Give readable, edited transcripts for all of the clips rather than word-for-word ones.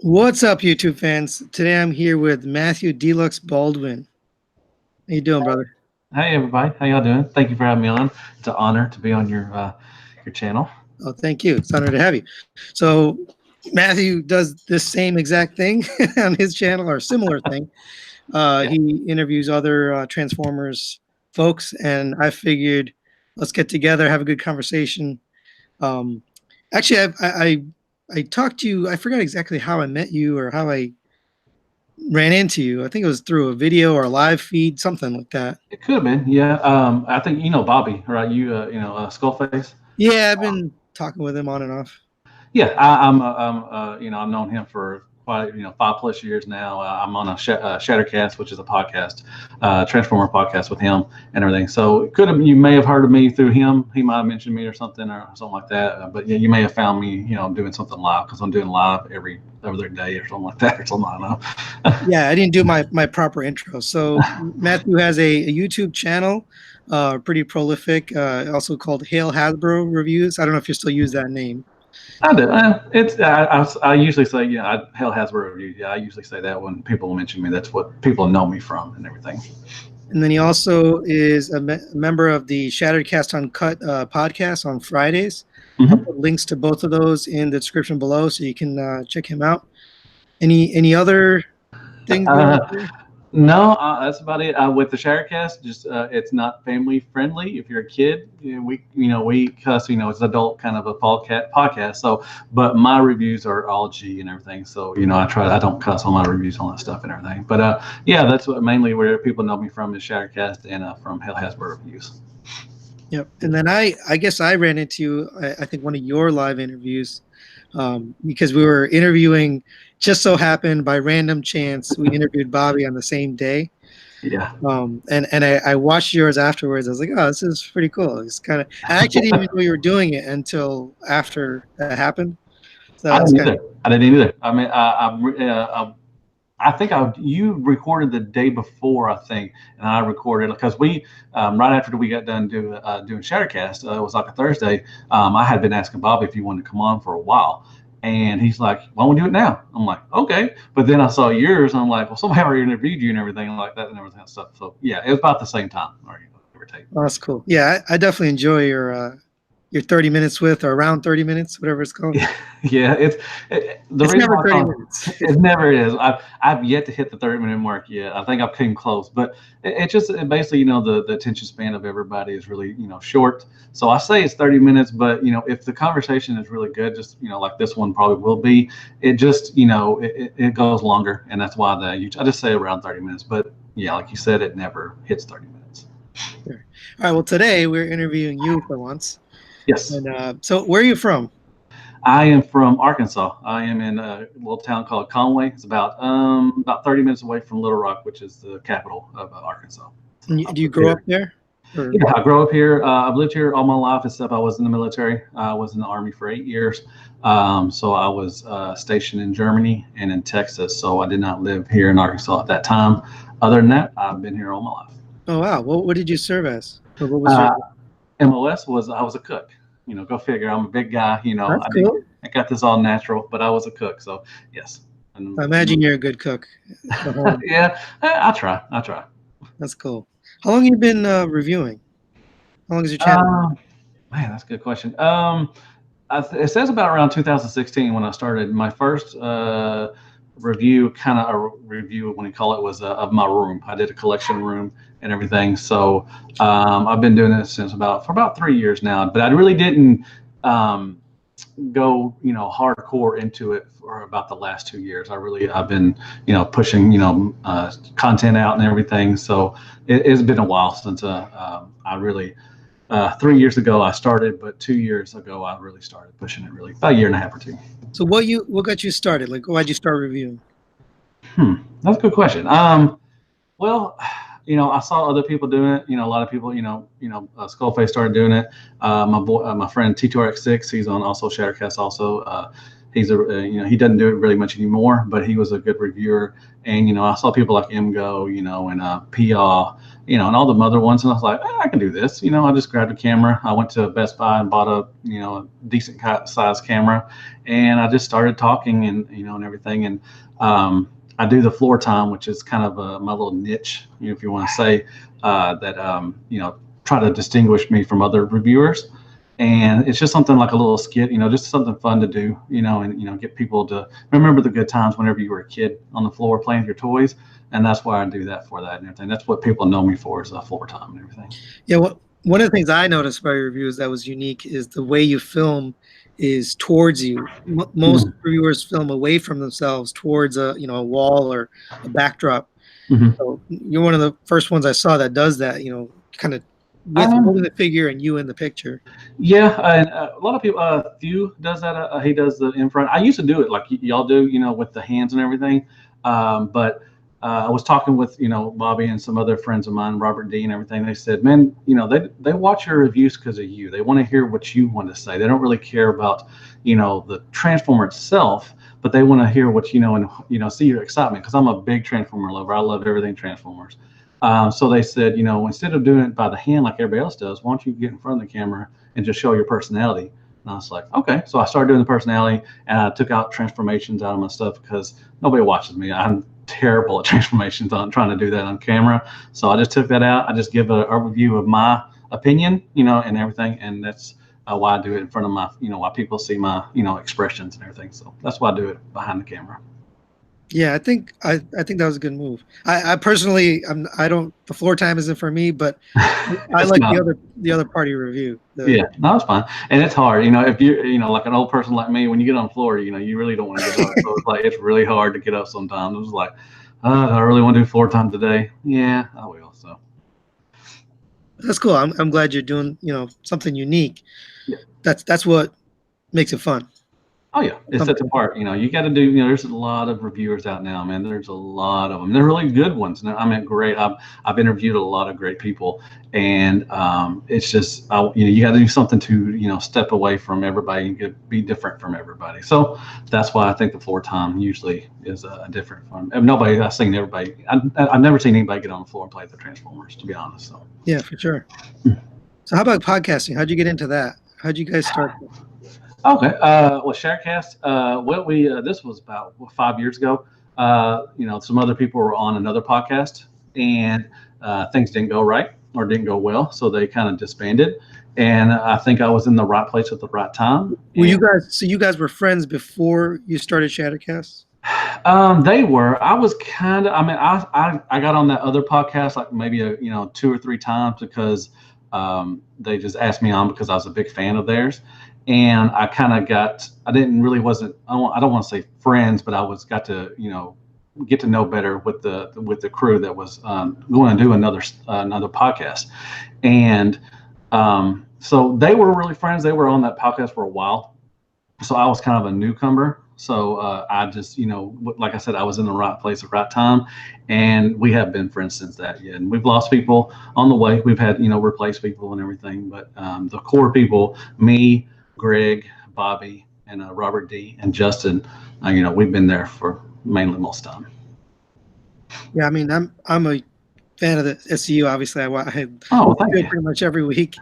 What's up, YouTube fans? Today I'm here with Matthew Deluxe Baldwin. How you doing, brother? Hey everybody, how y'all doing? Thank you for having me on. It's an honor to be on your channel. Oh, thank you. It's an honor to have you. So Matthew does this same exact thing on his channel, or similar thing. Yeah. He interviews other Transformers folks, and I figured let's get together, have a good conversation. Um, actually, I talked to you. I forgot exactly how I met you or how I ran into you. I think it was through a video or a live feed, something like that. It could have been, yeah. I think you know Bobby, right? Skullface. Yeah, I've been talking with him on and off. Yeah, I've known him for quite 5+ years now. I'm on a Shattercast, which is a podcast, Transformer podcast with him and everything. So it could have you may have heard of me through him. He might have mentioned me or something like that. But yeah, you may have found me, doing something live because I'm doing live every other day or something like that or something. I don't know. Yeah, I didn't do my proper intro. So Matthew has a YouTube channel, pretty prolific, also called Hail Hasbro Reviews. I don't know if you still use that name. I do. I usually say, hell has a review. Yeah, I usually say that when people mention me. That's what people know me from and everything. And then he also is a member of the Shattered Cast Uncut podcast on Fridays. I'll put links to both of those in the description below, so you can check him out. Any other things? No, that's about it. With the Shattercast, just it's not family friendly. If you're a kid, we cuss. It's adult kind of a podcast. So, but my reviews are all G and everything. So, I don't cuss on my reviews on that stuff and everything. But yeah, that's what mainly where people know me from is Shattercast and from Hell Hasbro Reviews. Yep. And then I guess I ran into you, I think one of your live interviews, because we were interviewing, just so happened by random chance, we interviewed Bobby on the same day. Yeah. And I watched yours afterwards. I was like, oh, this is pretty cool. It's kind of, I actually didn't even know you were doing it until after that happened. So I didn't either. I mean, I think you recorded the day before, I think, and I recorded because we right after we got done doing Shattercast, it was like a Thursday. I had been asking Bobby if he wanted to come on for a while, and he's like, "Why don't we do it now?" I'm like, "Okay," but then I saw yours, and I'm like, "Well, somebody already interviewed you and everything like that and everything stuff." So yeah, it was about the same time, or give or take. Oh, that's cool. Yeah, I definitely enjoy your 30 minutes with, or around 30 minutes, whatever it's called. Yeah, it's never 30 minutes. It never is. I've yet to hit the 30-minute mark yet. I think I've came close, but basically, the attention span of everybody is really, short. So I say it's 30 minutes, but if the conversation is really good, just like this one probably will be, it just it goes longer, and that's why I just say around 30 minutes. But yeah, like you said, it never hits 30 minutes. Sure. All right. Well, today we're interviewing you for once. Yes. And so, where are you from? I am from Arkansas. I am in a little town called Conway. It's about 30 minutes away from Little Rock, which is the capital of Arkansas. So do you grow up there? Or? Yeah, I grew up here. I've lived here all my life, except I was in the military. I was in the Army for 8 years. So I was stationed in Germany and in Texas. So I did not live here in Arkansas at that time. Other than that, I've been here all my life. Oh, wow. What did you serve as? Or what was MOS was I was a cook. Go figure. I'm a big guy. That's cool. I got this all natural, but I was a cook. So yes. I imagine you're a good cook. Yeah, I try. That's cool. How long have you been reviewing? How long is your channel? Man, that's a good question. It says about around 2016 when I started. My first review, kind of a review when you call it, was of my room. I did a collection room and everything. So I've been doing this for about 3 years now. But I really didn't go hardcore into it for about the last 2 years. I've been pushing content out and everything. So it's been a while since I really 3 years ago I started, but 2 years ago I really started pushing it, really about a year and a half or two. So what got you started? Like, why'd you start reviewing? That's a good question. Well, I saw other people doing it. A lot of people, Skullface started doing it. My friend T2RX6, he's on also Shattercast also. he's he doesn't do it really much anymore, but he was a good reviewer. And I saw people like MGO, and PA, and all the other ones, and I was like, I can do this. I just grabbed a camera. I went to Best Buy and bought a decent size camera, and I just started talking and everything. And I do the floor time, which is kind of my little niche, if you want to say that. Try to distinguish me from other reviewers. And it's just something like a little skit, just something fun to do, and get people to remember the good times whenever you were a kid on the floor playing with your toys. And that's why I do that for that and everything. That's what people know me for, is floor time and everything. Yeah, one of the things I noticed by your reviews that was unique is the way you film is towards you. Most reviewers film away from themselves towards a wall or a backdrop. So you're one of the first ones I saw that does that. Kind of with holding the figure and you in the picture. Yeah, and a lot of people. Thew does that. He does the in front. I used to do it like y'all do, with the hands and everything. But I was talking with Bobby and some other friends of mine, Robert D and everything. They said, man, they watch your reviews because of you. They want to hear what you want to say. They don't really care about the Transformer itself, but they want to hear what and see your excitement, because I'm a big Transformer lover. I love everything Transformers. So they said, instead of doing it by the hand like everybody else does, why don't you get in front of the camera and just show your personality? And I was like, okay. So I started doing the personality, and I took out transformations out of my stuff because nobody watches me. I'm terrible at transformations on trying to do that on camera. So I just took that out. I just give a overview of my opinion, and everything. And that's why I do it in front of my, why people see my, expressions and everything. So that's why I do it behind the camera. Yeah, I think that was a good move. I personally, I don't. The floor time isn't for me, but I like the other party review. Yeah, no, it's fine, and it's hard. If you're like an old person like me, when you get on the floor, you really don't want to get up. So it's really hard to get up sometimes. It's like, do I really want to do floor time today? Yeah, I will. So that's cool. I'm glad you're doing something unique. Yeah, that's what makes it fun. Oh yeah, it sets apart. You got to do. There's a lot of reviewers out now, man. There's a lot of them. They're really good ones. Great. I've interviewed a lot of great people, and it's just you got to do something to step away from everybody and be different from everybody. So that's why I think the floor time usually is different from nobody. I've seen everybody. I've never seen anybody get on the floor and play the Transformers, to be honest. So yeah, for sure. So how about podcasting? How'd you get into that? How'd you guys start? Okay. Well, Sharecast. We this was about 5 years ago. Some other people were on another podcast, and things didn't go right or didn't go well, so they kind of disbanded. And I think I was in the right place at the right time. You guys were friends before you started Shattercast? They were. I was kind of. I got on that other podcast like maybe 2 or 3 times because they just asked me on because I was a big fan of theirs. And I kind of I don't want to say friends, but got to, get to know better with the crew that was going to do another podcast. And so they were really friends. They were on that podcast for a while. So I was kind of a newcomer. So I just, like I said, I was in the right place at the right time. And we have been friends since that. Yeah. And we've lost people on the way. We've had, replaced people and everything. But the core people, me, Greg, Bobby, and Robert D, and Justin, we've been there for mainly most time. Yeah, I'm a fan of the SCU. Obviously, I pretty much every week.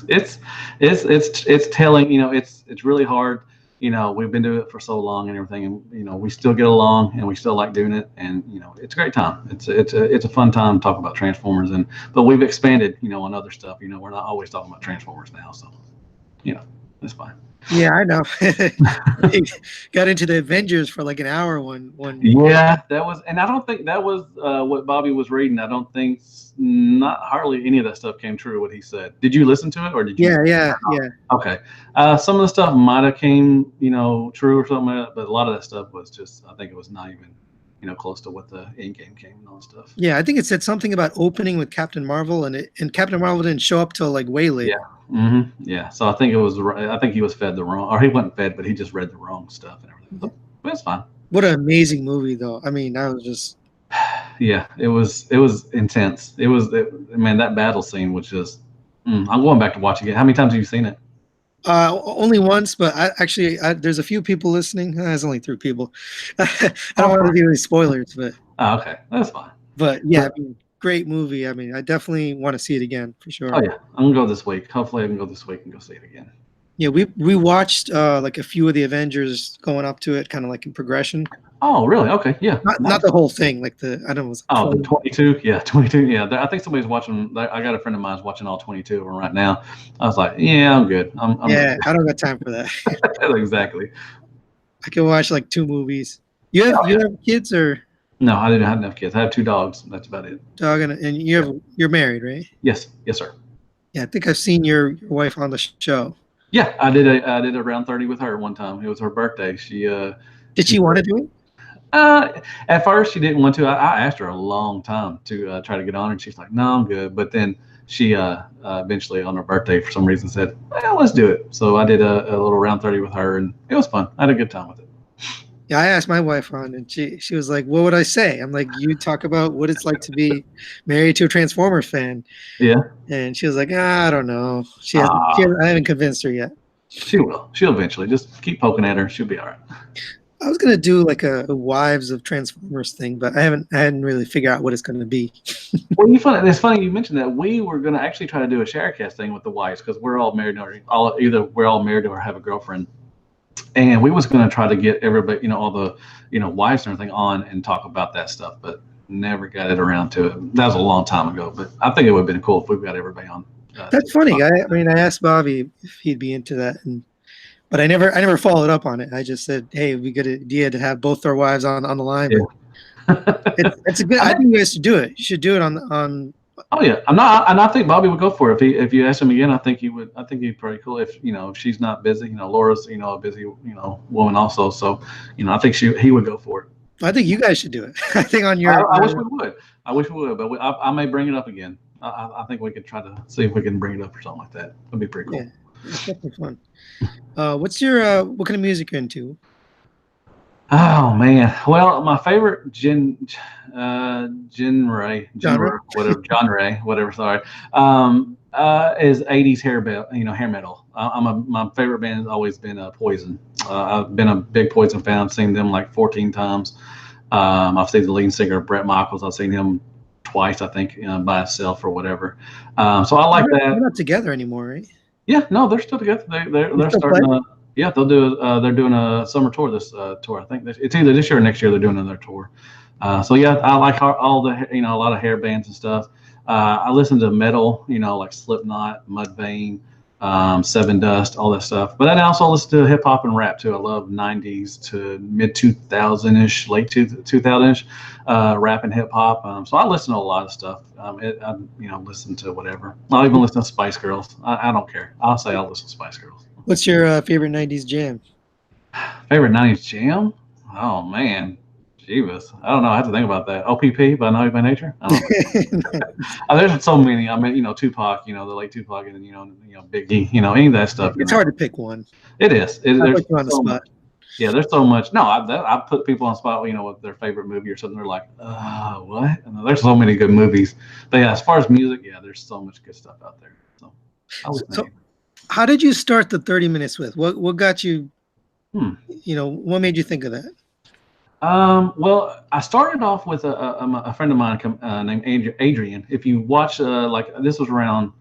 it's telling. It's really hard. We've been doing it for so long and everything, and we still get along and we still like doing it, and it's a great time. It's a fun time to talk about Transformers, but we've expanded on other stuff. We're not always talking about Transformers now, so. That's fine. Yeah, I know. Got into the Avengers for like an hour one. Yeah, that was, and I don't think that was what Bobby was reading. I don't think not hardly any of that stuff came true. What he said. Did you listen to it, or did you? Yeah. Okay. Some of the stuff might have came, true or something like that, but a lot of that stuff was just. I think it was not even. Close to what the end game came and all that stuff. Yeah, I think it said something about opening with Captain Marvel, and Captain Marvel didn't show up till like way later. Yeah. Mm-hmm. Yeah. So I think it was. I think he was fed the wrong, or he wasn't fed, but he just read the wrong stuff and everything. But it's fine. What an amazing movie, though. I was just. Yeah, it was intense. Man, that battle scene was just. I'm going back to watching it. How many times have you seen it? Only once, but there's a few people listening. There's only three people. I don't Oh, want to do any spoilers, okay, that's fine. but yeah, But I mean, great movie. I mean, I definitely want to see it again for oh sure. yeah, I'm gonna go this week. Hopefully, I can go this week and go see it again. Yeah, we watched like a few of the Avengers going up to it, kind of like in progression. Oh, really? Okay, yeah, Not nice. the whole thing, like I don't know, it was like Oh, the 20. 22, yeah, 22, yeah. I think somebody's watching. I got a friend of mine's watching all 22 of them right now. I was like, yeah, I'm good. I'm good. Yeah, I don't got time for that. Exactly. I can watch like two movies. Oh You yeah. have kids or No, I didn't have enough kids. I have two dogs. That's about it. dog and Yeah. you're married, right? Yes. Yes, sir. Yeah, I think I've seen your wife on the show. Yeah, I did a round 30 with her one time. It was her birthday. Did She she want to do it? at first she didn't want to. I asked her a long time to try to get on, and she's like, "No, I'm good." But then she eventually on her birthday for some reason said, "Well, let's do it." So I did a little round 30 with her, and it was fun. I had a good time with it. Yeah, I asked my wife on, and she was like, "What would I say?" I'm like, "You talk about what it's like to be married to a Transformers fan," Yeah. and she was like, "I don't know." Ah, I haven't convinced her yet. she will. She'll eventually. Just keep poking at her. She'll be all right. I was gonna do like a Wives of Transformers thing, but I hadn't really figured out what it's gonna be. Well, it's funny you mentioned that. We were going to actually try to do a sharecast thing with the wives because we're all married or either we're all married or have a girlfriend. And we was going to try to get everybody, all the, wives and everything on and talk about that stuff, but never got it around to it. That was a long time ago, but I think it would have been cool if we got everybody on. That's funny. I mean, I asked Bobby if he'd be into that, but I never followed up on it. I just said, "Hey, it'd be a good idea to have both our wives on the line." Yeah. But it's a good. I think you guys should do it. You should do it on. Oh yeah, I'm not, and I think Bobby would go for it if you asked him again. I think he would. I think he'd be pretty cool if she's not busy. Laura's a busy woman also, so I think he would go for it. I think you guys should do it. I think on I wish we would. I wish we would, but I may bring it up again. I think we could try to see if we can bring it up or something like that. That'd be pretty cool. yeah, it's definitely fun. What kind of music you're into? Oh man. Well, my favorite whatever. Sorry, is '80s hair metal. My favorite band has always been Poison. I've been a big Poison fan. I've seen them like 14 times. I've seen the lead singer Brett Michaels. I've seen him twice, I think, by himself or whatever. So I like that. They're not together anymore, right? Yeah, no, they're still together. They're still starting. play? Yeah, they'll do. They're doing a summer tour this tour. I think it's either this year or next year. They're doing another tour. So yeah, I like all the a lot of hair bands and stuff. I listen to metal, like Slipknot, Mudvayne, Seven Dust, all that stuff. But then I also listen to hip hop and rap too. I love '90s to mid 2000 ish, late 2000 ish rap and hip hop. So I listen to a lot of stuff. I listen to whatever. I'll even listen to Spice Girls. I don't care. I'll say I'll listen to Spice Girls. What's your favorite '90s jam? Favorite '90s jam? Oh man, Jeebus. I don't know. I have to think about that. OPP by Naughty by Nature. I don't know. There's so many. I mean, Tupac. The late Tupac, and then Biggie. Any of that stuff. It's hard to pick one. It is. I There's put you on the so spot. much. Yeah, there's so much. No, I put people on the spot. With their favorite movie or something. They're like, what? And there's so many good movies. But yeah, as far as music, yeah, there's so much good stuff out there. So, I was So, how did you start the 30 minutes with? What got you? What made you think of that? Well, I started off with a friend of mine named Adrian. If you watch, this was around,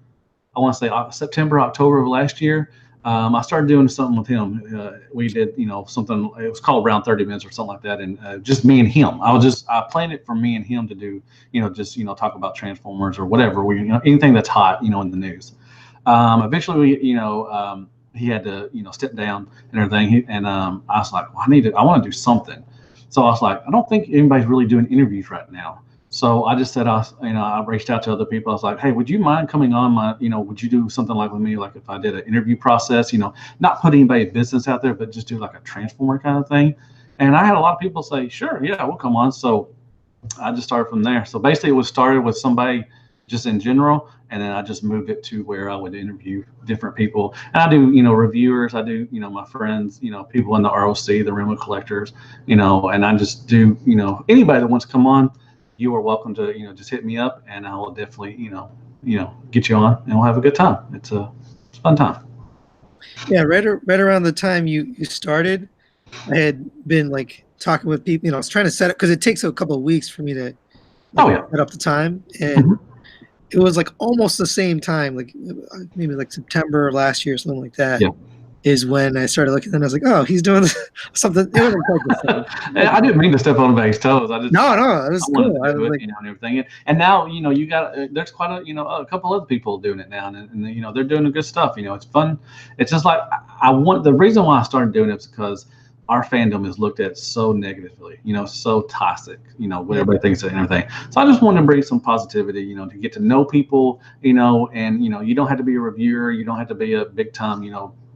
I want to say September, October of last year. I started doing something with him. We did, something. It was called Round 30 Minutes or something like that, and just me and him. I planned it for me and him to do, talk about Transformers or whatever. Anything that's hot, in the news. Eventually, he had to, step down and everything. I was like, well, I want to do something. So I was like, I don't think anybody's really doing interviews right now. So I just said, I reached out to other people. I was like, hey, would you mind coming on my, would you do something like with me, like if I did an interview process, not put anybody's business out there, but just do like a Transformer kind of thing. And I had a lot of people say, sure, yeah, we'll come on. So I just started from there. So basically it was started with somebody just in general. And then I just moved it to where I would interview different people. And I do, reviewers. I do, my friends, people in the ROC, the remote collectors, and I just do, anybody that wants to come on, you are welcome to, just hit me up and I will definitely, get you on and we'll have a good time. It's a fun time. Yeah, right around the time you started, I had been like talking with people. I was trying to set up because it takes a couple of weeks for me to Oh like yeah. set up the time, and Mhm. it was like almost the same time, like maybe like September of last year, something like that. Yeah. Is when I started looking, and I was like, oh, he's doing something. It wasn't quite the same. I didn't mean to step on anybody's toes. No, it I was wanted cool. to I do was it, like, and everything. And now, you got there's quite a couple other people doing it now, and they're doing the good stuff. It's fun. It's just like I want the reason why I started doing it is because our fandom is looked at so negatively, so toxic, what yeah, everybody thinks and everything. So I just wanted to bring some positivity, to get to know people, and you don't have to be a reviewer, you don't have to be a big time,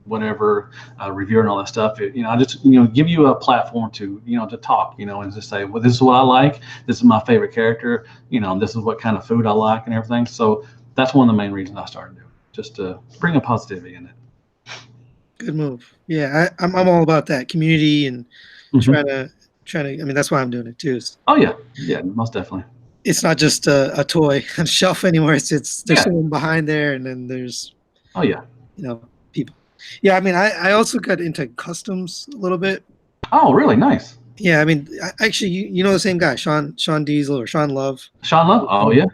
whatever review and all that stuff. I just give you a platform to to talk, and just say, well, this is what I like. This is my favorite character. This is what kind of food I like and everything. So that's one of the main reasons I started doing it, just to bring a positivity in it. good move. Yeah, I'm all about that community and Hmm. trying to I mean, that's why I'm doing it too. Oh yeah, yeah, most definitely. It's not just a toy on a shelf anymore. It's there's Yeah. someone behind there, and then there's Oh yeah. people. Yeah, I mean, I also got into customs a little bit. Oh really nice. Yeah, I mean, actually, you know the same guy, Sean Diesel or Sean Love. Sean Love. Oh yeah,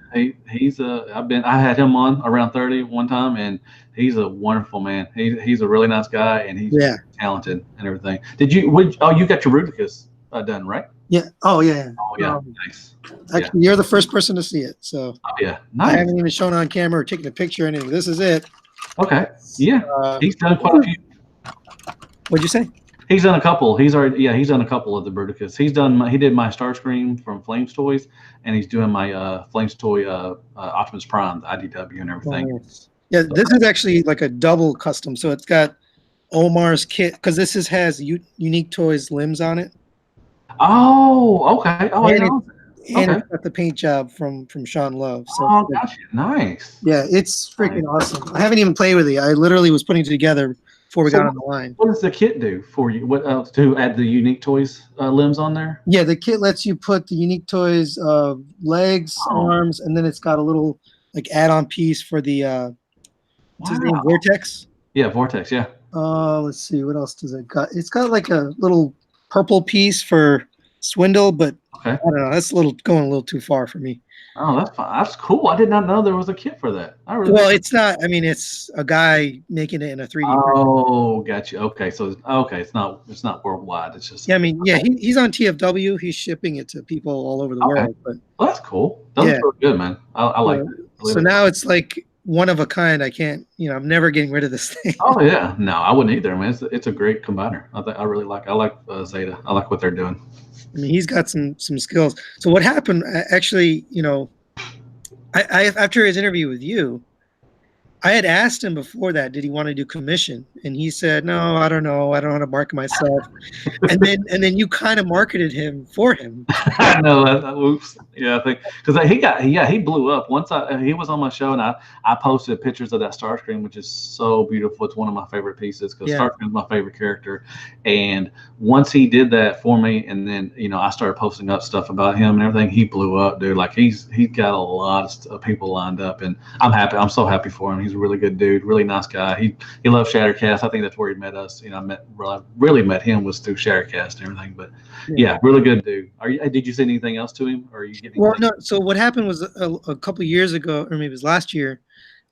he's I had him on around 30 one time, and he's a wonderful man. He's a really nice guy, and he's Yeah, really talented and everything. You got your Rudicus done, right? yeah. Oh yeah. Oh Yeah. yeah, nice. Yeah. Actually, you're the first person to see it, so Oh yeah, I nice. haven't even shown on camera or taken a picture or anything. This is it. Okay. Yeah, he's done quite a few. What'd you say? He's done a couple. He's done a couple of the Bruticus. He did my Starscream from Flames Toys, and he's doing my Flames Toy Optimus Prime, the IDW and Oh, everything. nice. Yeah, So, this is actually like a double custom. So it's got Omar's kit because has Unique Toys limbs on it, oh, okay. Oh, I and didn't it know. and Okay. it's got the paint job from Sean Love. So Oh, gotcha. Nice. yeah, it's Nice. freaking awesome. I haven't even played with it. I literally was putting it together before we So, got on the line. what does the kit do for you? What else to add the Unique Toys limbs on there? Yeah, the kit lets you put the Unique Toys legs, Oh, arms, and then it's got a little like add-on piece for the what's his name, wow. Vortex. Yeah, Vortex. Yeah. Let's see, what else does it got? It's got like a little purple piece for Swindle, but Okay. I don't know. That's going a little too far for me. Oh, that's fine. That's cool. I did not know there was a kit for that. I really Well, think. it's not. I mean, it's a guy making it in a 3D print. Oh, gotcha. Okay, so okay, it's not worldwide. It's just Yeah, I mean, yeah, okay. he's on TFW. He's shipping it to people all over the Okay. world. But Well, that's cool. Those yeah, are really good, man. I like so, that. Really so like. now it's like one of a kind. I can't. I'm never getting rid of this thing. Oh yeah, no, I wouldn't either, man. It's a great combiner. I like Zeta. I like what they're doing. I mean, he's got some skills. So what happened? Actually, I after his interview with you, I had asked him before that, did he want to do commission? And he said, no, I don't know. I don't know how to market myself. And then you kind of marketed him for him. I know. Oops. Yeah, I think because he blew up once he was on my show, and I posted pictures of that Starscream, which is so beautiful. It's one of my favorite pieces because Yeah. Starscream is my favorite character. And once he did that for me, and then I started posting up stuff about him and everything, he blew up, dude. Like he's got a lot of people lined up, and I'm happy. I'm so happy for him. He's a really good dude, really nice guy. He loves Shattercast. I think that's where he met us. Really met him was through Shattercast and everything, but. Yeah, really good dude. Did you say anything else to him, or are you getting Well, anything? no. So what happened was a couple years ago, or maybe it was last year,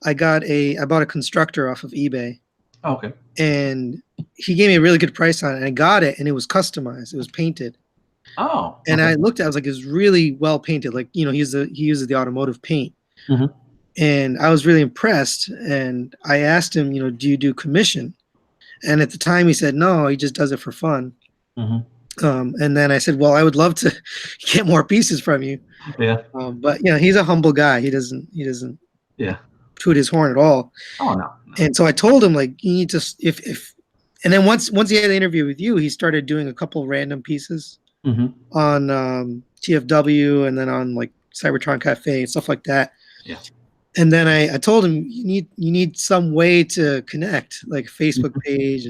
I bought a constructor off of eBay, Oh, okay. and he gave me a really good price on it. And I got it, and it was customized. It was painted. Oh, And okay. I looked at it, I was like, it's really well painted. Like, he uses the automotive paint. Hmm. And I was really impressed. And I asked him, do you do commission? And at the time he said, no, he just does it for fun. Hmm. And then I said, well, I would love to get more pieces from you. Yeah. But he's a humble guy. He doesn't Yeah. toot his horn at all. Oh no. No. And so I told him, like, you need to, if, and then once he had the interview with you, he started doing a couple random pieces Hmm. on TFW and then on like Cybertron Cafe and stuff like that. Yeah. And then I told him you need some way to connect, like a Facebook page,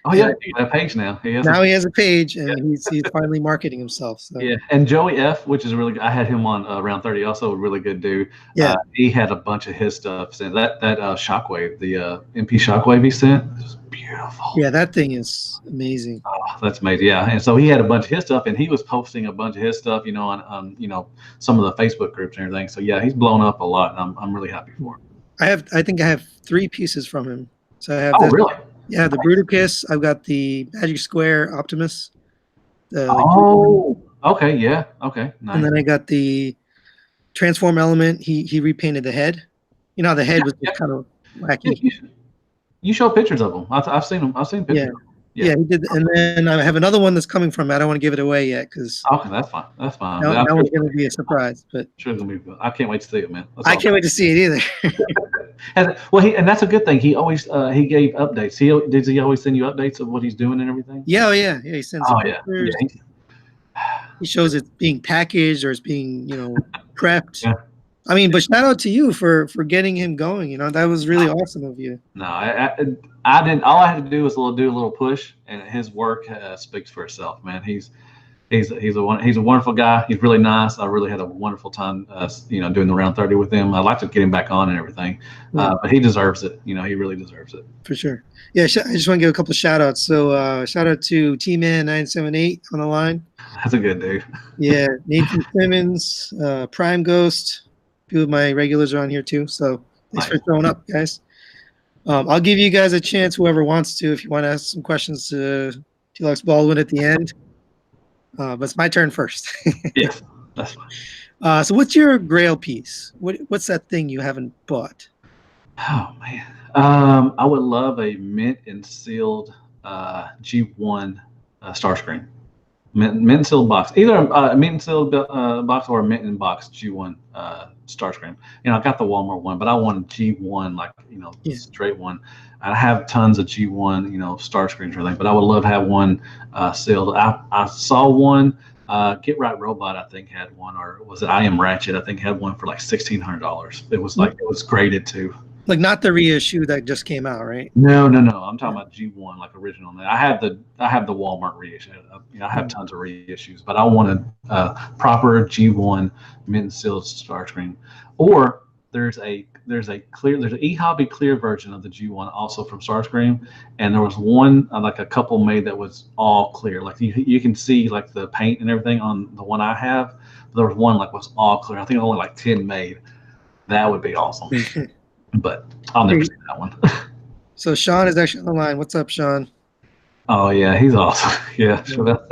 Oh yeah, he got a page now. He has Now a he has a page, and he's finally marketing himself. So yeah. And Joey F, which is really good. I had him on Round 30, also a really good dude. yeah, He had a bunch of his stuff sent. That Shockwave, the MP Shockwave he sent, was beautiful. yeah, that thing is amazing. Oh, that's amazing. Yeah. And so he had a bunch of his stuff, and he was posting a bunch of his stuff, on some of the Facebook groups and everything. So yeah, he's blown up a lot, and I'm really happy for him. I think I have 3 pieces from him. So I have Oh this. really? Yeah, the Bruticus. I've got the Magic Square Optimus. The like, Oh, okay, yeah, okay, and nice. then I got the Transform Element. He repainted the head. You know, the head was Yeah, just kind of yeah. wacky. You show pictures of them. I've seen them. I've seen Yeah, pictures of them. Yeah. yeah, he did. And then I have another one that's coming from. I don't want to give it away yet because Okay, that's fine. That's fine. that, I'm that sure, one's going to be a surprise. But sure it's gonna be good. I can't wait to see it, man. That's I awesome. can't wait to see it either. And that's a good thing. He always he gave updates. Does he always send you updates of what he's doing and everything? Yeah, oh, yeah, yeah. He sends the Oh yeah, pictures. yeah, He shows it's being packaged or it's being, prepped. yeah. I mean, but shout out to you for getting him going. That was really awesome of you. No, I didn't. All I had to do was do a little push, and his work speaks for itself, man. He's a wonderful guy. He's really nice. I really had a wonderful time, doing the Round 30 with him. I'd like to get him back on and everything, but he deserves it. He really deserves it. For sure. Yeah, I just want to give a couple of shout outs. So shout out to T-Man 978 on the line. That's a good dude. Yeah, Nathan Simmons, Prime Ghost. A few of my regulars are on here too. So thanks for showing up, guys. I'll give you guys a chance, whoever wants to, if you want to ask some questions to Deluxe Baldwin at the end. But it's my turn first. Yes, that's fine. So what's your Grail piece? What's that thing you haven't bought? Oh man, I would love a mint and sealed G1 Starscream. Mint and sealed box, either a mint and sealed box or a mint and box G1 Starscream. I got the Walmart one, but I want a G1, straight one. I have tons of G1, Starscreams or anything, but I would love to have one sealed. I saw one. Get Right Robot, I think, had one, or was it I Am Ratchet? I think had one for like $1,600. It was graded too. Like not the reissue that just came out, right? No. I'm talking about G1, like original. I have the Walmart reissue. I have tons of reissues, but I want a proper G1 mint and sealed Starscream. Or there's an eHobby clear version of the G1 also from Starscream, and there was one like a couple made that was all clear. Like you can see like the paint and everything on the one I have. But there was one like was all clear. I think only like 10 made. That would be awesome. But I'll never see that one. So Sean is actually on the line. What's up, Sean? Oh yeah, he's awesome. Yeah, sure.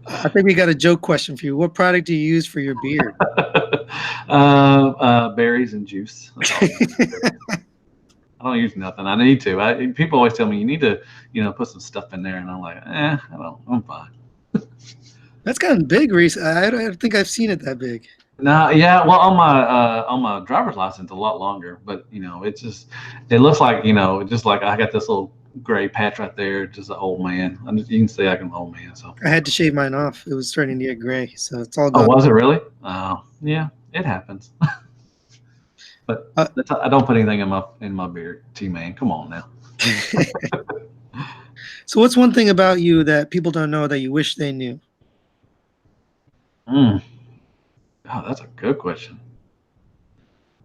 I think we got a joke question for you. What product do you use for your beard? Berries and juice. I don't use nothing. I need to. People always tell me you need to, put some stuff in there, and I'm like, I don't. I'm fine. That's gotten big recently. I don't think I've seen it that big. No, yeah. Well, on my driver's license, a lot longer. But it looks like just like I got this little gray patch right there, just an old man. You can say I'm an old man. So I had to shave mine off. It was starting to get gray, so it's all oh, gone. was it really? Oh, yeah, it happens. But I don't put anything in my beard, T-Man. Come on now. So what's one thing about you that people don't know that you wish they knew? Oh, that's a good question.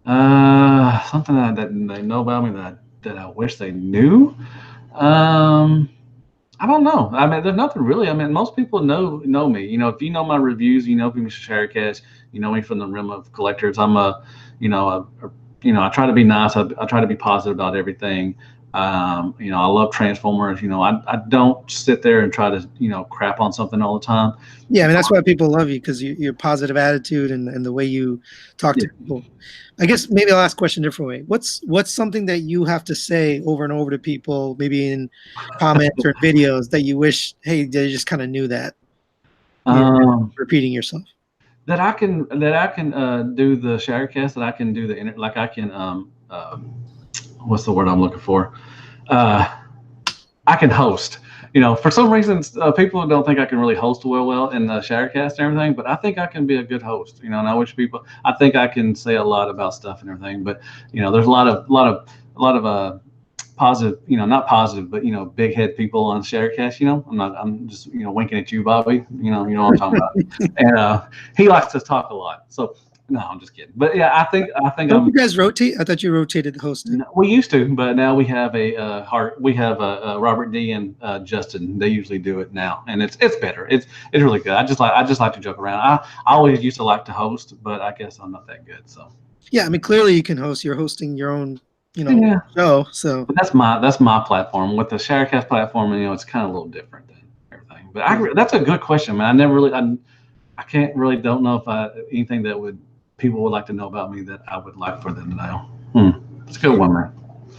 Something that they know about me that I wish they knew. I don't know. I mean, there's nothing really. I mean, most people know me. If you know my reviews, you know me from Sharecast, you know me from the realm of collectors. I'm I try to be nice. I try to be positive about everything. I love Transformers. I don't sit there and try to, crap on something all the time. Yeah, I mean, that's why people love you, because your positive attitude and the way you talk to people. I guess maybe I'll ask a question a different way. What's something that you have to say over and over to people, maybe in comments or videos, that you wish, hey, they just kind of knew that? Repeating yourself. That I can do the Sharecast, that I can do I can what's the word I'm looking for? I can host. For some reasons, people don't think I can really host well in the Sharecast and everything, but I think I can be a good host. And I wish I think I can say a lot about stuff and everything. But there's a lot of positive, not positive, but big head people on Sharecast. I'm just winking at you, Bobby. You know what I'm talking about. And he likes to talk a lot. So no, I'm just kidding. But yeah, I think Don't you guys rotate? I thought you rotated the hosting. we used to, but now we have a Robert D and Justin. They usually do it now, and it's better. It's really good. I just like to joke around. I always used to like to host, but I guess I'm not that good. So Yeah, I mean, clearly you can host. You're hosting your own, yeah, show. So but that's my platform. With the Sharecast platform, it's kind of a little different than everything. But that's a good question, man. I never really, I can't really don't know if anything that people would like to know about me that I would like for them to know. It's a good one, man.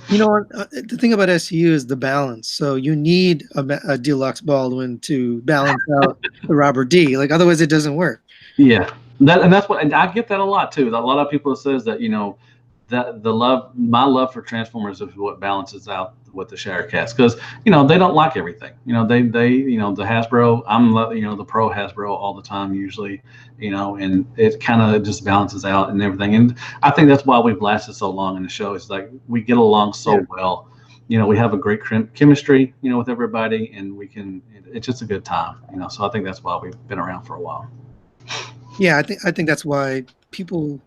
The thing about SU is the balance. So you need a Deluxe Baldwin to balance out the Robert D. Like otherwise, it doesn't work. Yeah, and I get that a lot too. A lot of people says that that my love for Transformers is what balances out with the Sharecast because they don't like everything. They the Hasbro. I'm the pro Hasbro all the time usually. And it kind of just balances out and everything. And I think that's why we've lasted so long in the show. It's like we get along so well. We have a great chemistry. With everybody, and it's just a good time. So I think that's why we've been around for a while. Yeah, I think that's why people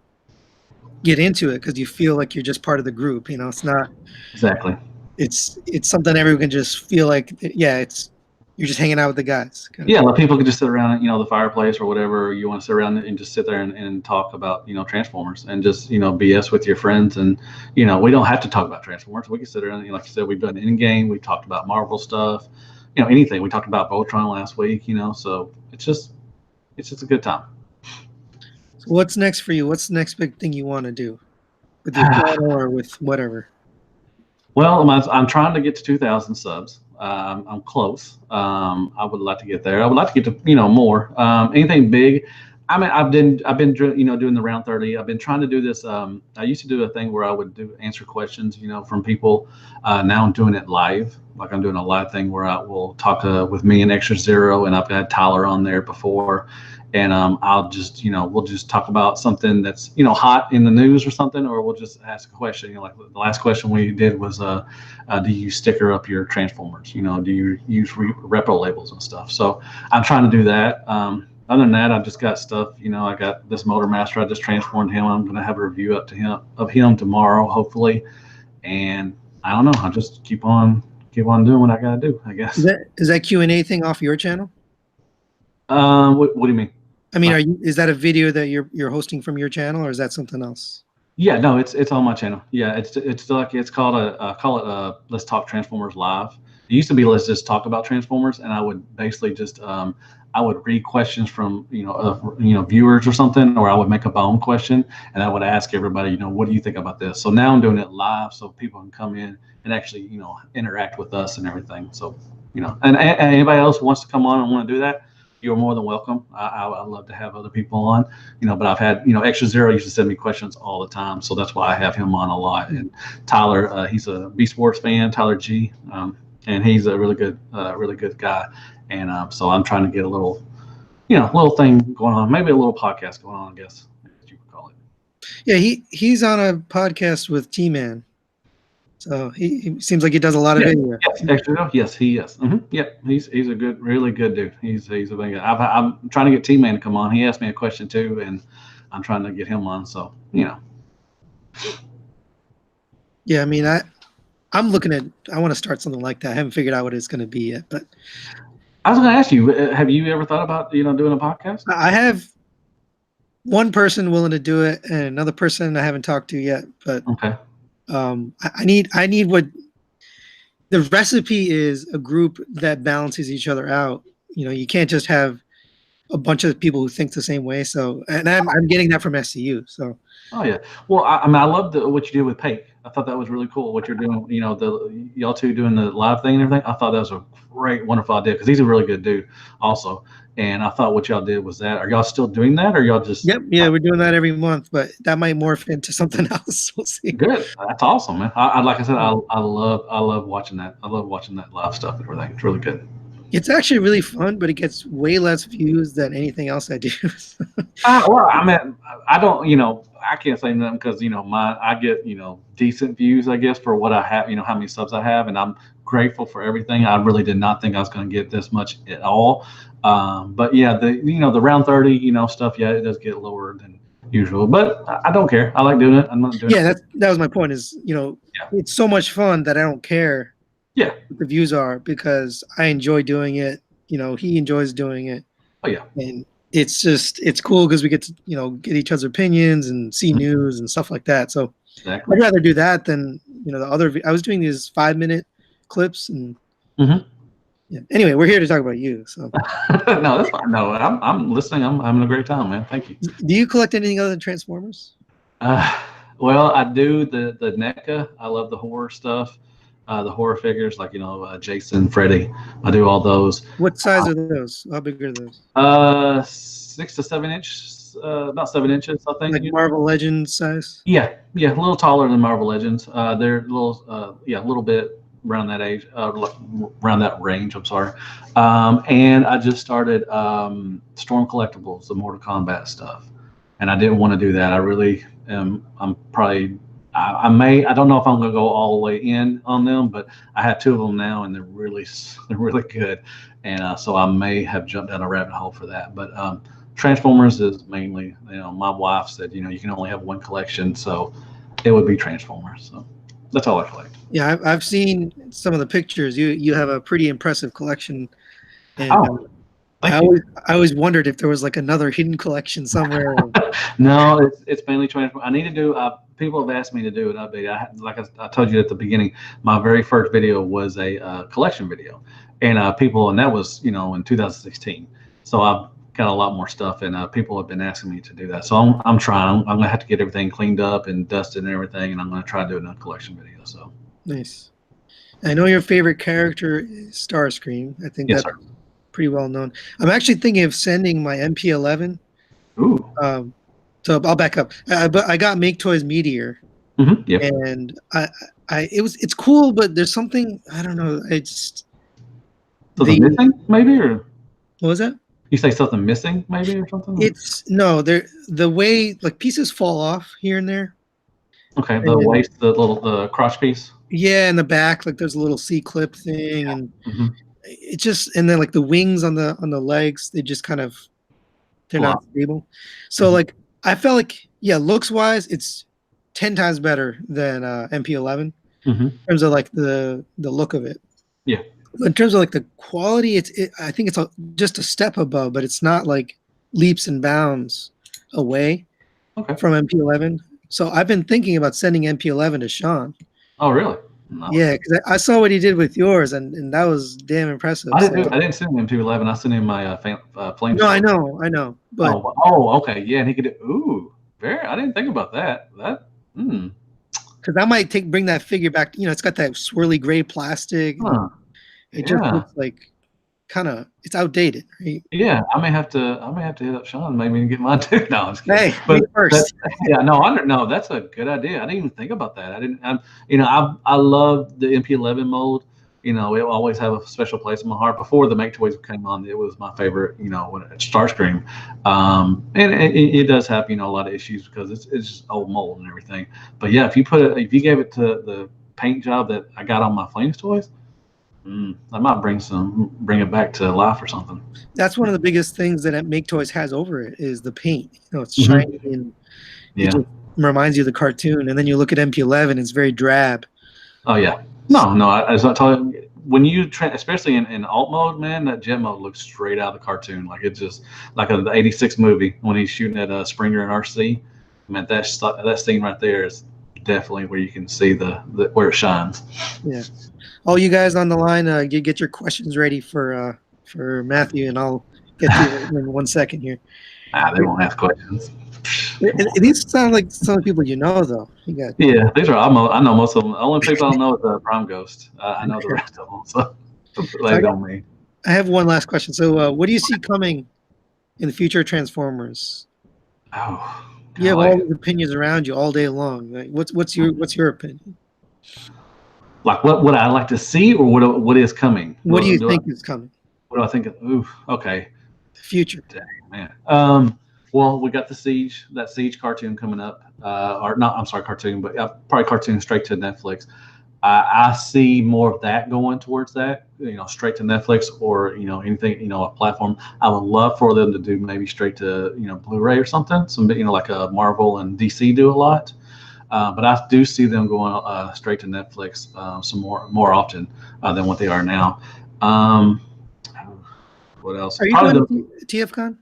get into it because you feel like you're just part of the group. It's not exactly. It's something everyone can just feel like. Yeah, you're just hanging out with the guys. Yeah, like people can just sit around, the fireplace or whatever. You want to sit around and just sit there and talk about, Transformers and just, BS with your friends. And, we don't have to talk about Transformers. We can sit around, like you said, we've done in-game. We talked about Marvel stuff, anything. We talked about Voltron last week, so it's just a good time. So what's next for you? What's the next big thing you want to do with your channel or with whatever? Well, I'm trying to get to 2,000 subs. I'm close. I would like to get there. I would like to get to more. Anything big. I mean, I've been doing the round 30. I've been trying to do this. I used to do a thing where I would answer questions from people. Now I'm doing it live. Like I'm doing a live thing where I will talk with me and Extra Zero, and I've had Tyler on there before. And I'll just, we'll just talk about something that's, hot in the news or something, or we'll just ask a question. Like the last question we did was, do you sticker up your Transformers? Do you use repo labels and stuff? So I'm trying to do that. Other than that, I've just got stuff. I got this Motor Master. I just transformed him. I'm going to have a review of him tomorrow, hopefully. And I don't know. I'll just keep on doing what I got to do, I guess. Is that Q&A thing off your channel? What do you mean? I mean, is that a video that you're hosting from your channel, or is that something else? Yeah, no, it's on my channel. Yeah, it's called Let's Talk Transformers Live. It used to be Let's Just Talk About Transformers, and I would basically just I would read questions from viewers or something, or I would make up my own question, and I would ask everybody, what do you think about this? So now I'm doing it live, so people can come in and actually interact with us and everything. So and anybody else wants to come on and want to do that, you're more than welcome. I love to have other people on, but I've had, Extra Zero used to send me questions all the time. So that's why I have him on a lot. And Tyler, he's a Beast Wars fan, Tyler G, and he's a really good guy. And so I'm trying to get a little thing going on, maybe a little podcast going on, I guess you could call it. Yeah, he's on a podcast with T-Man. So he seems like he does a lot of video. Yes, he is. Mm-hmm. Yeah, he's a really good dude. He's a big guy. I'm trying to get T-Man to come on. He asked me a question too, and I'm trying to get him on. So Yeah, I mean, I'm looking at. I want to start something like that. I haven't figured out what it's going to be yet, but I was going to ask you: have you ever thought about doing a podcast? I have one person willing to do it, and another person I haven't talked to yet. But okay. I need what the recipe is, a group that balances each other out. You can't just have a bunch of people who think the same way. So, and I'm getting that from SCU. So. Oh yeah. Well, I love what you did with Pake. I thought that was really cool. What you're doing, y'all two doing the live thing and everything. I thought that was a great, wonderful idea because he's a really good dude, also. And I thought what y'all did was that. Are y'all still doing that, or y'all just? Yep. Yeah, we're doing that every month, but that might morph into something else. We'll see. Good. That's awesome, man. Like I said, I love watching that. I love watching that live stuff and everything. It's really good. It's actually really fun, but it gets way less views than anything else I do. Well, I mean, I don't, I can't say nothing because, I get, decent views, I guess, for what I have, how many subs I have, and I'm grateful for everything. I really did not think I was going to get this much at all. But yeah, the round 30, stuff, yeah, it does get lower than usual, but I don't care. I like doing it. I'm not doing Yeah, it. that was my point. Is Yeah. it's so much fun that I don't care Yeah. what the views are because I enjoy doing it. He enjoys doing it, Oh, yeah. and it's cool because we get to get each other's opinions and see Mhm. news and stuff like that. So Exactly. I'd rather do that than the other. I was doing these 5-minute clips and Hmm. yeah. Anyway, we're here to talk about you. So No, that's fine. No, I'm listening. I'm having a great time, man. Thank you. do you collect anything other than Transformers? Uh, well, I do the NECA. I love the horror stuff, the horror figures like Jason, Freddy. I do all those. What size are those? How big are those? 6 to 7 inch, about 7 inches, I think. Like Marvel Legends size? Yeah, yeah, a little taller than Marvel Legends. They're a little, yeah, a little bit around that age, around that range. I'm sorry. And I just started Storm Collectibles, the Mortal Kombat stuff, and I didn't want to do that. I really am. I'm probably. I may. I don't know if I'm going to go all the way in on them, but I have two of them now, and they're really good. And so I may have jumped down a rabbit hole for that. But Transformers is mainly, my wife said, you can only have one collection, so it would be Transformers. So that's all I collect. Yeah, I've seen some of the pictures. You have a pretty impressive collection, and Oh, thank you. I always wondered if there was like another hidden collection somewhere. No, it's mainly Transformers. I need to do. People have asked me to do an update. Like I told you at the beginning, my very first video was a collection video, and and that was in 2016. So I've got a lot more stuff, and people have been asking me to do that. So I'm trying. I'm gonna have to get everything cleaned up and dusted and everything, and I'm gonna try to do another collection video. So Nice. I know your favorite character is Starscream. I think yes, that's sir. pretty well known. I'm actually thinking of sending my MP11. Ooh. So I'll back up. But I got Make Toys Meteor, Mm-hmm. Yep. and it's cool, but there's something I don't know. It's Something missing, maybe, or what was that? you say something missing, maybe, or something. It's no, the way like pieces fall off here and there. Okay, the And, waist, the crotch piece. yeah, in the back, like there's a little C clip thing, and Mm-hmm. it just and then like the wings on the legs, they just kind of they're not stable. So Mm-hmm. like I felt like looks wise, it's 10 times better than MP11 Mm-hmm. in terms of like the look of it. Yeah. But in terms of like the quality, I think it's just a step above, but it's not like leaps and bounds away Okay. from MP11. So I've been thinking about sending MP11 to Sean. Oh, really? No. Yeah, because I saw what he did with yours, and that was damn impressive. I didn't send him 211. I sent him my flame. No, I know, but Okay, yeah, and he could. Ooh, very. I didn't think about that. because I might bring that figure back. It's got that swirly gray plastic. Huh, It just yeah, looks like it's outdated, right? yeah. I may have to hit up Sean maybe and get mine too. No, I'm just kidding. Hey, But me first. yeah, no, that's a good idea. I didn't even think about that. I didn't. I love the MP11 mold. It will always have a special place in my heart. Before the Make Toys came on, it was my favorite. When Starscream, and it does have a lot of issues because it's just old mold and everything. But yeah, if you gave it to the paint job that I got on my Flames toys, I might bring it back to life or something. That's one of the biggest things that Make Toys has over it is the paint. It's Mm-hmm. shiny and Yeah. it just reminds you of the cartoon. And then you look at MP11, it's very drab. Oh yeah. No. I was not telling you, when you especially in alt mode, man, that jet mode looks straight out of the cartoon. Like it's just like the '86 movie when he's shooting at Springer and RC. Man, that scene right there is definitely where you can see the where it shines. Yeah. All you guys on the line, you get your questions ready for Matthew, and I'll get to you in 1 second here. They won't ask questions. These sound like some people though. Yeah, these are I know most of them. The only people I know is Prime Ghost. I know the rest of them, so they don't me. I have one last question. So, what do you see coming in the future of Transformers? Oh, You have all these opinions around you all day long. Like, what's your opinion? Like what would I like to see, or what is coming? What do you think is coming? What do I think? Ooh, okay. The future. Dang, man. Well, we got that Siege cartoon coming up, or not? I'm sorry, cartoon, but probably cartoon straight to Netflix. I see more of that going towards that, straight to Netflix or anything, a platform. I would love for them to do maybe straight to Blu-ray or something. Some like a Marvel and DC do a lot, but I do see them going straight to Netflix some more often than what they are now. Um, what else? Are you Probably going the to TFCon?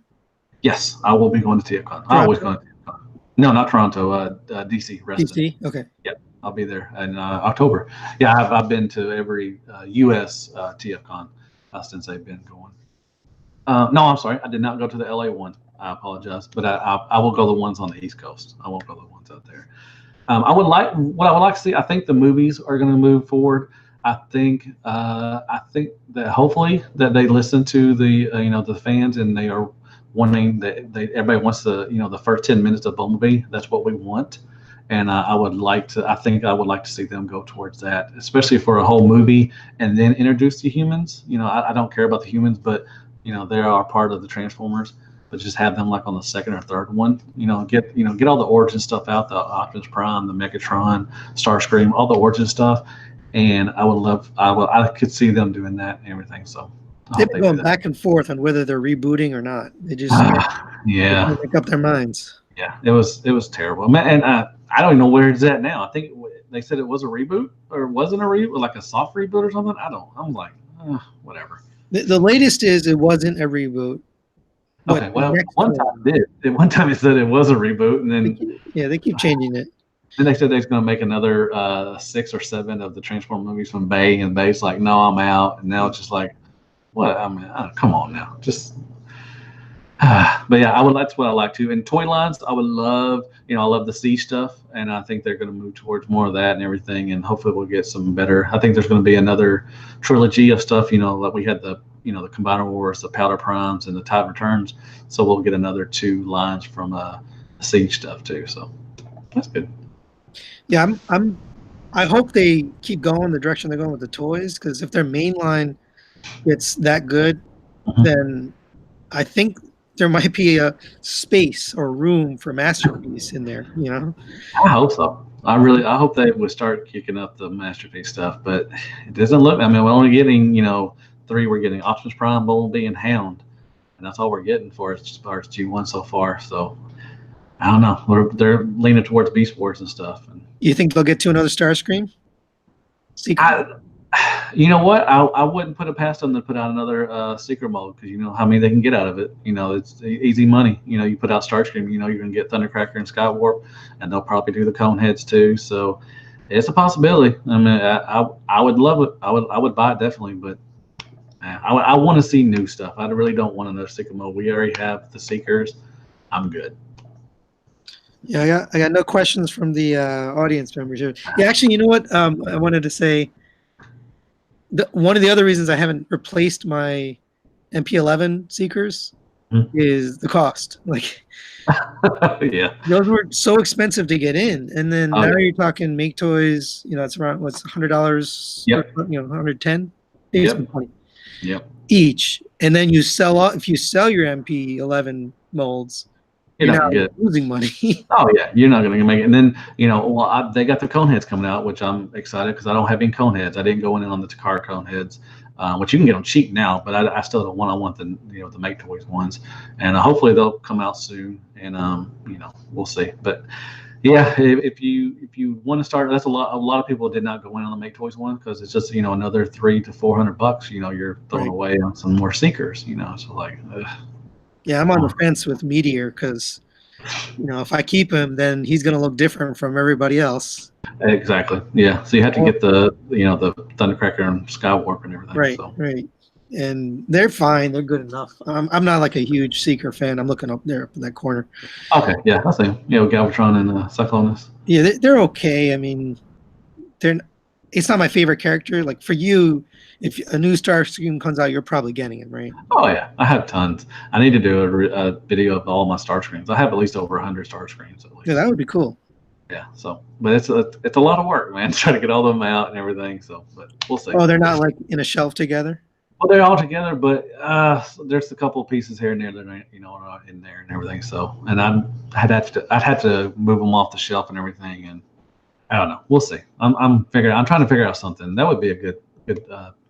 Yes, I will be going to TFCon. I always go Toronto? to TFCon. No, not Toronto. DC, Reston. DC? Okay. Yep, I'll be there in October. Yeah, I've been to every U.S. TFCon since they've been going. No, I'm sorry, I did not go to the LA one. I apologize, but I will go the ones on the East Coast. I won't go the ones out there. What I would like to see. I think the movies are going to move forward. I think that hopefully that they listen to the fans and they are wanting that everybody wants the first 10 minutes of Bumblebee. That's what we want, and I would like to. I think I would like to see them go towards that, especially for a whole movie and then introduce the humans. I don't care about the humans, but they are part of the Transformers. But just have them like on the second or third one. Get all the origin stuff out, the Optimus Prime, the Megatron, Starscream, all the origin stuff. And I could see them doing that and everything. So I They've hope been they do going that. back and forth on whether they're rebooting or not. They Yeah, can't make up their minds. yeah, it was terrible. Man, and I don't even know where it's at now. I think they said it was a reboot or wasn't a reboot, like a soft reboot or something. I don't. I'm like, whatever. The latest is it wasn't a reboot. But Okay, the well, next one one, time it did. At one time it said it was a reboot, and they keep changing it. then they said they're going to make another 6 or 7 of the Transform movies from Bay, and Bay's like, no, I'm out. And now it's just like, what? I mean, come on now, just. But yeah, that's what I like to. And toy lines, I would love. I love the Sea stuff, and I think they're going to move towards more of that and everything. And hopefully, we'll get some better. I think there's going to be another trilogy of stuff. Like we had the Combiner Wars, the Powder Primes, and the Tide Returns. So we'll get another 2 lines from Siege stuff too. So that's good. Yeah, I hope they keep going the direction they're going with the toys, because if their main line gets that good, then I think there might be a space or room for Masterpiece in there. I hope so. I hope they would start kicking up the Masterpiece stuff, but it doesn't look. I mean, we're only getting 3. We're getting Optimus Prime, Bumblebee, and Hound, and that's all we're getting for as far as G1 so far. So I don't know. They're leaning towards Beast Wars and stuff. And You think they'll get to another Starscream? you know what? I wouldn't put it past them to put out another Seeker mode, because you know how many they can get out of it. It's easy money. You put out Starscream, you're going to get Thundercracker and Skywarp, and they'll probably do the Coneheads too. So it's a possibility. I mean, I would love it. I would buy it definitely, but I want to see new stuff. I really don't want another Seeker mode. We already have the Seekers. I'm good. Yeah, I got no questions from the audience members here. Yeah, actually, you know what? I wanted to say one of the other reasons I haven't replaced my MP11 Seekers is the cost. Like, Yeah, those were so expensive to get in, and then now yeah. you're talking Make Toys. It's around what's $100. Yep. $110. Yep. $20 Yep. each, and then if you sell your MP11 molds, You're not now gonna get losing money. Oh yeah, you're not going to make it. And then they got the Coneheads coming out, which I'm excited because I don't have any Coneheads. I didn't go in on the Takara Coneheads, which you can get them cheap now, but I still don't want. I want the Make Toys ones, and hopefully they'll come out soon. And we'll see. But yeah, if you want to start, that's a lot of people did not go in on the Make Toys one because it's just another $300 to $400. You're throwing away on some more Seekers. So like. Yeah, I'm on the fence with Meteor because, if I keep him, then he's going to look different from everybody else. Exactly. Yeah. So you have to get the Thundercracker and Skywarp and everything. Right. So. Right. And they're fine. They're good enough. I'm not like a huge Seeker fan. I'm looking up there up in that corner. Okay. Yeah, I see. Galvatron and Cyclonus. Yeah, they're okay. I mean, it's not my favorite character. Like for you, if a new Starscream comes out, you're probably getting it, right? Oh yeah, I have tons. I need to do a video of all my Starscreams. I have at least over 100 Starscreams. Yeah, that would be cool. Yeah. So, but it's a lot of work, man, to try to get all of them out and everything. So, but we'll see. Oh, they're not like in a shelf together? Well, they're all together, but there's a couple of pieces here and there that ain't, are not in there and everything. So, and I'd have to move them off the shelf and everything, and I don't know. We'll see. I'm trying to figure out something that would be a good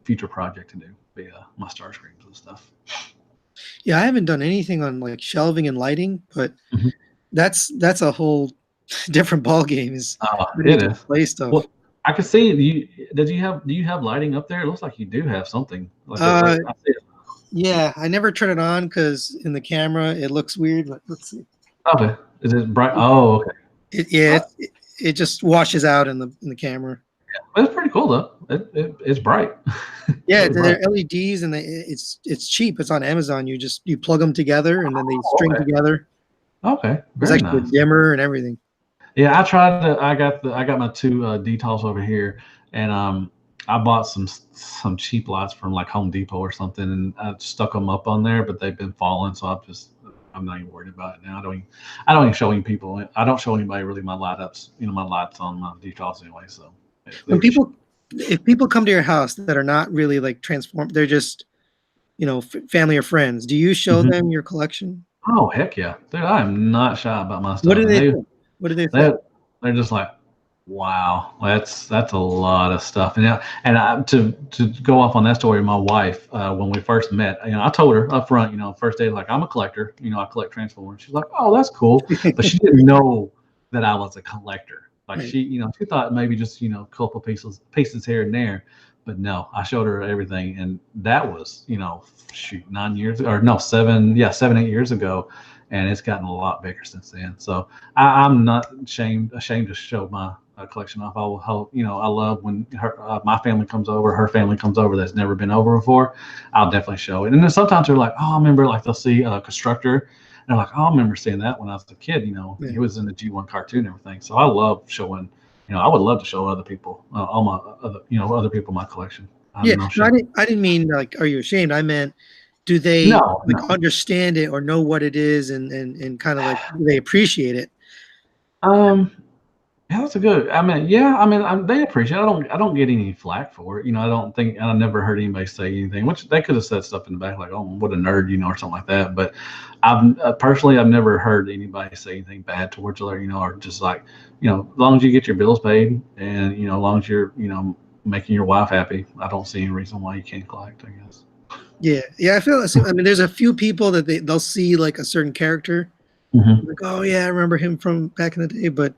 future project to do. Be my star screens and stuff. Yeah, I haven't done anything on like shelving and lighting, but Mhm. that's a whole different ball game. Is putting It it to is. display stuff. Well, I can see. Do you have lighting up there? It looks like you do have something like Uh, I see it. yeah, I never turn it on because in the camera it looks weird. But let's see. Okay. Is it bright? Oh, okay. Yeah, Uh, it just washes out in the camera. Well, it's pretty cool though. It's bright. Yeah, Really bright. they're LEDs and it's cheap. It's on Amazon. You plug them together and then they Oh, string okay. together. Okay. There's Very actually a nice. dimmer and everything. Yeah, I tried to. I got my two details over here, and I bought some cheap lights from like Home Depot or something, and I stuck them up on there, but they've been falling, so I'm not even worried about it now. I don't even show any people. I don't show anybody really my light ups. My lights on my decals anyway. So When people if people come to your house that are not really like transformed, they're just family or friends. Do you show Mhm. them your collection? Oh heck yeah, dude! I am not shy about my What stuff, do and they think? What do they they think? they're just like, wow, that's a lot of stuff. And yeah, and to go off on that story, my wife, when we first met, I told her up front, first day, like I'm a collector, I collect Transformers. She's like, oh, that's cool, but she didn't know that I was a collector. Like Right. she thought maybe just a couple pieces here and there, but no, I showed her everything, and that was shoot 9 years or no 7 8 years ago, and it's gotten a lot bigger since then. So I'm not ashamed to show my collection off. I will help. I love when my family comes over, her family comes over that's never been over before. I'll definitely show it. And then sometimes they're like, oh, I remember, like they'll see a Constructor, and they're like, oh, I remember seeing that when I was a kid. Yeah. He was in the G1 cartoon and everything. So I love showing. I would love to show other people, all my other people my collection. Yeah. I'm no No, shame. I didn't mean like, are you ashamed? I meant, do they No, like no. understand it or know what it is and kind of like do they appreciate it? Um, Yeah, that's a good. I mean, yeah, I mean, they appreciate. I don't get any flack for it. I don't think I never heard anybody say anything. Which they could have said stuff in the back like, "Oh, what a nerd," or something like that. But I've personally, I've never heard anybody say anything bad towards her, or just like, as long as you get your bills paid and as long as you're, making your wife happy, I don't see any reason why you can't collect, I guess. Yeah. Yeah. I mean, there's a few people that they'll see like a certain character. Hmm. Like, oh yeah, I remember him from back in the day, but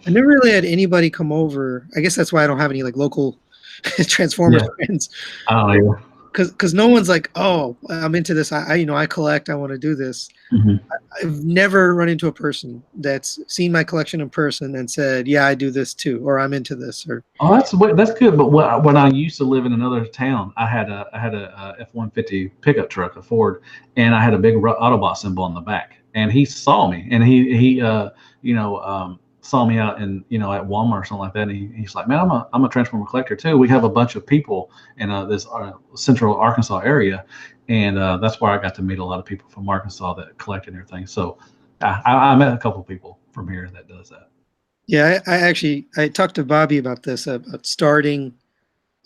I never really had anybody come over. I guess that's why I don't have any like local Transformers Yeah, friends. I don't know. Because no one's like, oh, I'm into this. I collect. I want to do this. Hmm. I've never run into a person that's seen my collection in person and said, yeah, I do this too, or I'm into this, or Oh, that's good. But when I used to live in another town, I had a F-150 pickup truck, a Ford, and I had a big Autobot symbol on the back. And he saw me, and he saw me out in at Walmart or something like that. And he's like, man, I'm a Transformer collector too. We have a bunch of people in this central Arkansas area, and that's where I got to meet a lot of people from Arkansas that collect and everything. So I met a couple of people from here that does that. yeah, I actually I talked to Bobby about this about starting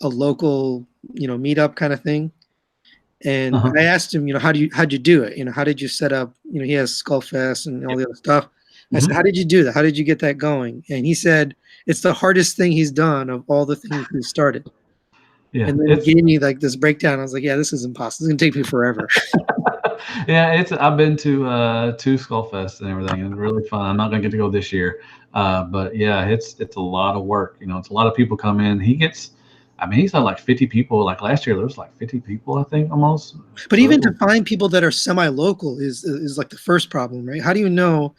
a local meetup kind of thing. And Uh-huh. I asked him, how'd you do it? How did you set up? He has Skullfest and all Yep. the other stuff. I said, Hmm. how did you do that? How did you get that going? And he said, it's the hardest thing he's done of all the things he's started. Yeah, And then he it's gave me like this breakdown. I was like, yeah, this is impossible. It's gonna take me forever. yeah, I've been to two Skullfest and everything, and it's really fun. I'm not gonna get to go this year, but yeah, it's a lot of work. It's a lot of people come in. I mean, he's had like 50 people. Like last year, there was like 50 people, I think, almost. But So even to find people that are semi-local is like the first problem, right? How do you know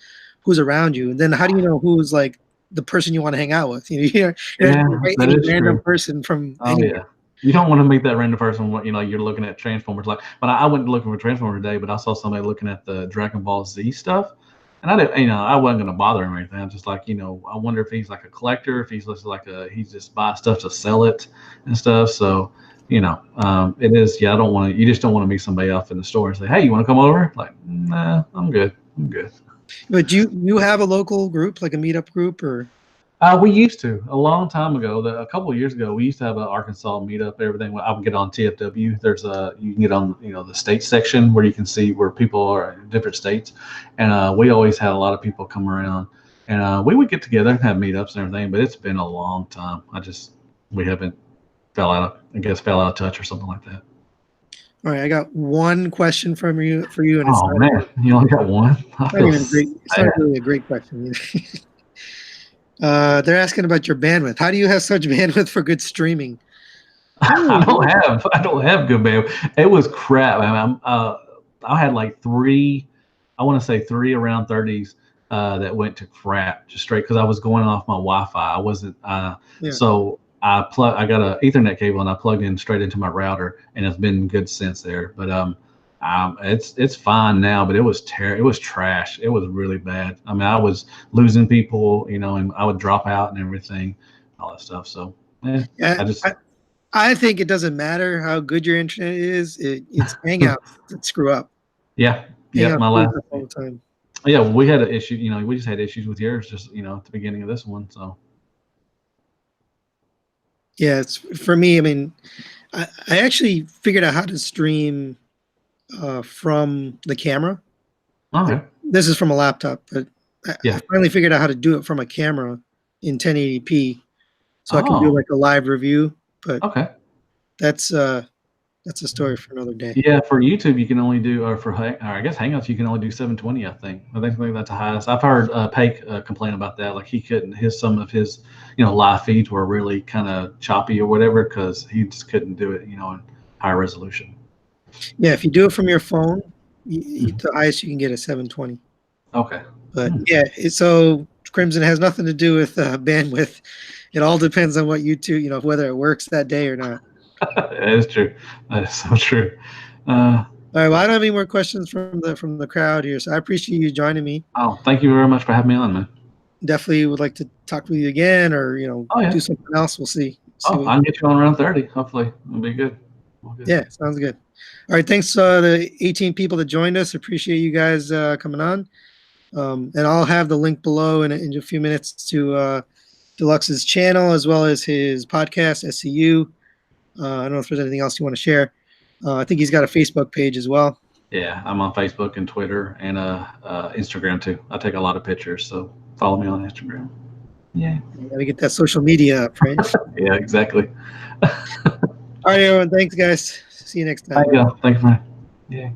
who's around you? And then how do you know who's like the person you want to hang out with? You're not yeah, gonna invite that any is random true. person from Oh anywhere. yeah. You don't want to meet that random person when you're looking at Transformers. Like, but I went looking for Transformers today, but I saw somebody looking at the Dragon Ball Z stuff, and I didn't, I wasn't gonna bother him or anything. I'm just like, I wonder if he's like a collector, if he's just like he just buys stuff to sell it and stuff. So, it is. Yeah, I don't want to. You just don't want to meet somebody off in the store and say, hey, you want to come over? Like, nah, I'm good. I'm good. But you have a local group, like a meetup group, or We used to a long time ago. A couple of years ago, we used to have an Arkansas meetup. Everything I would get on TFW. There's a you can get on the state section where you can see where people are in different states, and we always had a lot of people come around, and we would get together and have meetups and everything. But it's been a long time. We haven't fell out of touch or something like that. All right, I got one question from you for you, and it's Oh man, you only got one. I not feel even a great. It's not sad. really a great question. They're asking about your bandwidth. How do you have such bandwidth for good streaming? I don't have good bandwidth. It was crap. I had like three. I want to say three around 30s that went to crap just straight because I was going off my Wi-Fi. I wasn't. Yeah. So I got a Ethernet cable and I plugged in straight into my router, and it's been good since there. But it's fine now. But it was It was trash. It was really bad. I mean, I was losing people, and I would drop out and everything, all that stuff. So yeah, Yeah, I just I think it doesn't matter how good your internet is. It's Hangouts that screw up. yeah, yeah. Hangouts My screws last up all the time. Yeah, we had an issue. We just had issues with yours, just at the beginning of this one. So Yeah, it's for me. I mean, I actually figured out how to stream from the camera. okay, This is from a laptop, but I yeah. finally figured out how to do it from a camera in 1080p, so I can do Oh, like a live review. But okay. that's uh, that's a story for another day. Yeah, for YouTube you can only do, or I guess Hangouts you can only do 720. I think that's the highest. I've heard Pake complain about that. Like he couldn't. Some of his live feeds were really kind of choppy or whatever because he just couldn't do it in high resolution. Yeah, if you do it from your phone, Mhm. the highest you can get is 720. Okay. But Hmm. yeah, so Crimson has nothing to do with bandwidth. It all depends on what YouTube, whether it works that day or not. That is true. That is so true. All right. Well, I don't have any more questions from the crowd here, so I appreciate you joining me. Thank you very much for having me on, man. Definitely would like to talk with you again, or Oh yeah. do something else. We'll see. Oh, I can get you on around 30. Hopefully, it'll be good. All good. Yeah, sounds good. All right. Thanks, the 18 people that joined us. Appreciate you guys coming on. And I'll have the link below in a few minutes to Deluxe's channel as well as his podcast, SCU. I don't know if there's anything else you want to share. I think he's got a Facebook page as well. Yeah, I'm on Facebook and Twitter and Instagram too. I take a lot of pictures, so follow me on Instagram. Yeah. You gotta get that social media up, right? Yeah, exactly. All right, everyone. Thanks, guys. See you next time. Thank you. Thank you, man. Yeah.